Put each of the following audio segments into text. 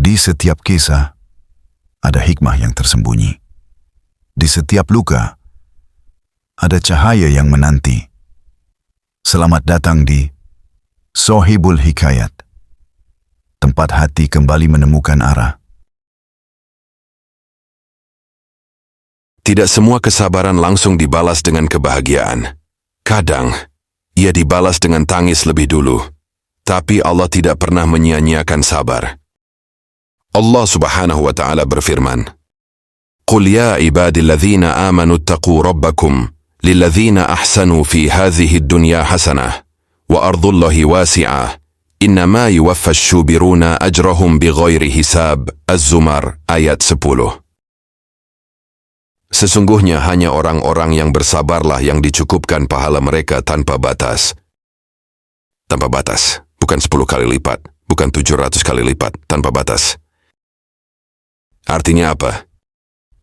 Di setiap kisah, ada hikmah yang tersembunyi. Di setiap luka, ada cahaya yang menanti. Selamat datang di Sohibul Hikayat, tempat hati kembali menemukan arah. Tidak semua kesabaran langsung dibalas dengan kebahagiaan. Kadang, ia dibalas dengan tangis lebih dulu. Tapi Allah tidak pernah menyia-nyiakan sabar. Allah Subhanahu wa Ta'ala berfirman, "Qul ya ibadilladzina amanu attaqu rabbakum, lilladzina ahsanu fi hadhihi ad-dunya hasanah, wa ardullahi wasi'ah, innama yuwaffas syubiruna ajrahum bighairi hisab." Az-Zumar ayat 10. Sesungguhnya hanya orang-orang yang bersabarlah yang dicukupkan pahala mereka tanpa batas. Tanpa batas, bukan 10 kali lipat, bukan 700 kali lipat, tanpa batas. Artinya apa?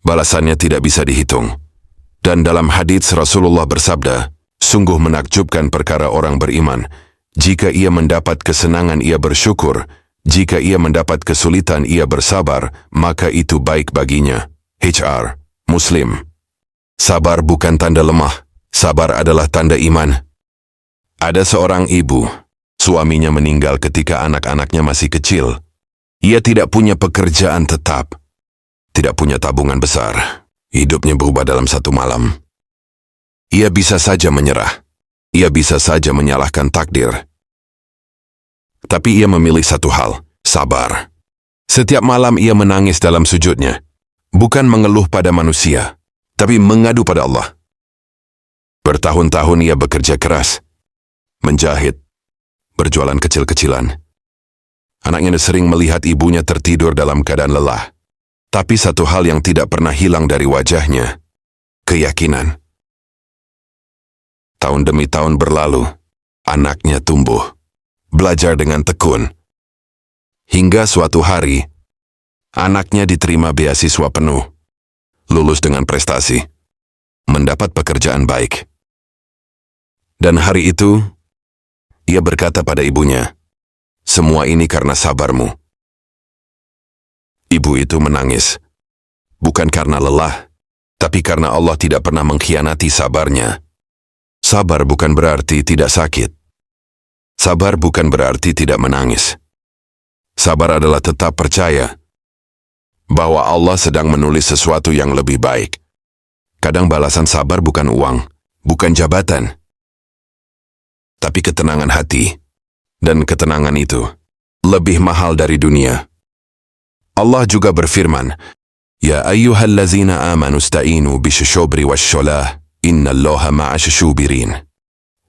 Balasannya tidak bisa dihitung. Dan dalam hadits Rasulullah bersabda, sungguh menakjubkan perkara orang beriman. Jika ia mendapat kesenangan ia bersyukur, jika ia mendapat kesulitan ia bersabar, maka itu baik baginya. HR Muslim. Sabar bukan tanda lemah, sabar adalah tanda iman. Ada seorang ibu, suaminya meninggal ketika anak-anaknya masih kecil. Ia tidak punya pekerjaan tetap, tidak punya tabungan besar. Hidupnya berubah dalam satu malam. Ia bisa saja menyerah, ia bisa saja menyalahkan takdir. Tapi ia memilih satu hal, sabar. Setiap malam ia menangis dalam sujudnya. Bukan mengeluh pada manusia, tapi mengadu pada Allah. Bertahun-tahun ia bekerja keras, menjahit, berjualan kecil-kecilan. Anaknya sering melihat ibunya tertidur dalam keadaan lelah. Tapi satu hal yang tidak pernah hilang dari wajahnya, keyakinan. Tahun demi tahun berlalu, anaknya tumbuh, belajar dengan tekun. Hingga suatu hari, anaknya diterima beasiswa penuh, lulus dengan prestasi, mendapat pekerjaan baik. Dan hari itu, ia berkata pada ibunya, "Semua ini karena sabarmu." Ibu itu menangis, bukan karena lelah, tapi karena Allah tidak pernah mengkhianati sabarnya. Sabar bukan berarti tidak sakit. Sabar bukan berarti tidak menangis. Sabar adalah tetap percaya bahwa Allah sedang menulis sesuatu yang lebih baik. Kadang balasan sabar bukan uang, bukan jabatan, tapi ketenangan hati. Dan ketenangan itu lebih mahal dari dunia. Allah juga berfirman, "Ya ayyuhallazina amanu sta'inu bisyushubri wassholah, innallaha ma'asyubirin."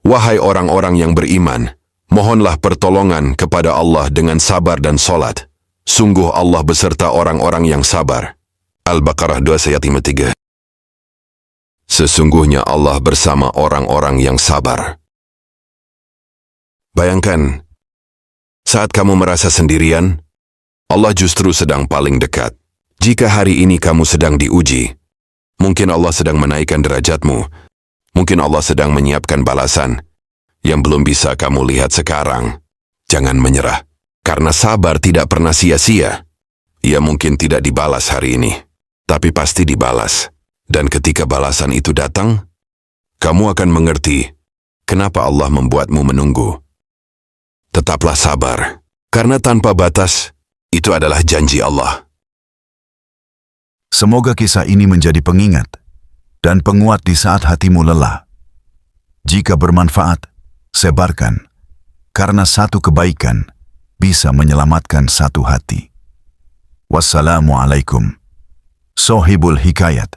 Wahai orang-orang yang beriman, mohonlah pertolongan kepada Allah dengan sabar dan solat. Sungguh Allah beserta orang-orang yang sabar. Al-Baqarah 2:3. Sesungguhnya Allah bersama orang-orang yang sabar. Bayangkan, saat kamu merasa sendirian, Allah justru sedang paling dekat. Jika hari ini kamu sedang diuji, mungkin Allah sedang menaikkan derajatmu, mungkin Allah sedang menyiapkan balasan yang belum bisa kamu lihat sekarang. Jangan menyerah, karena sabar tidak pernah sia-sia. Ia mungkin tidak dibalas hari ini, tapi pasti dibalas. Dan ketika balasan itu datang, kamu akan mengerti kenapa Allah membuatmu menunggu. Tetaplah sabar, karena tanpa batas, itu adalah janji Allah. Semoga kisah ini menjadi pengingat dan penguat di saat hatimu lelah. Jika bermanfaat, sebarkan, karena satu kebaikan bisa menyelamatkan satu hati. Wassalamualaikum. Sohibul Hikayat.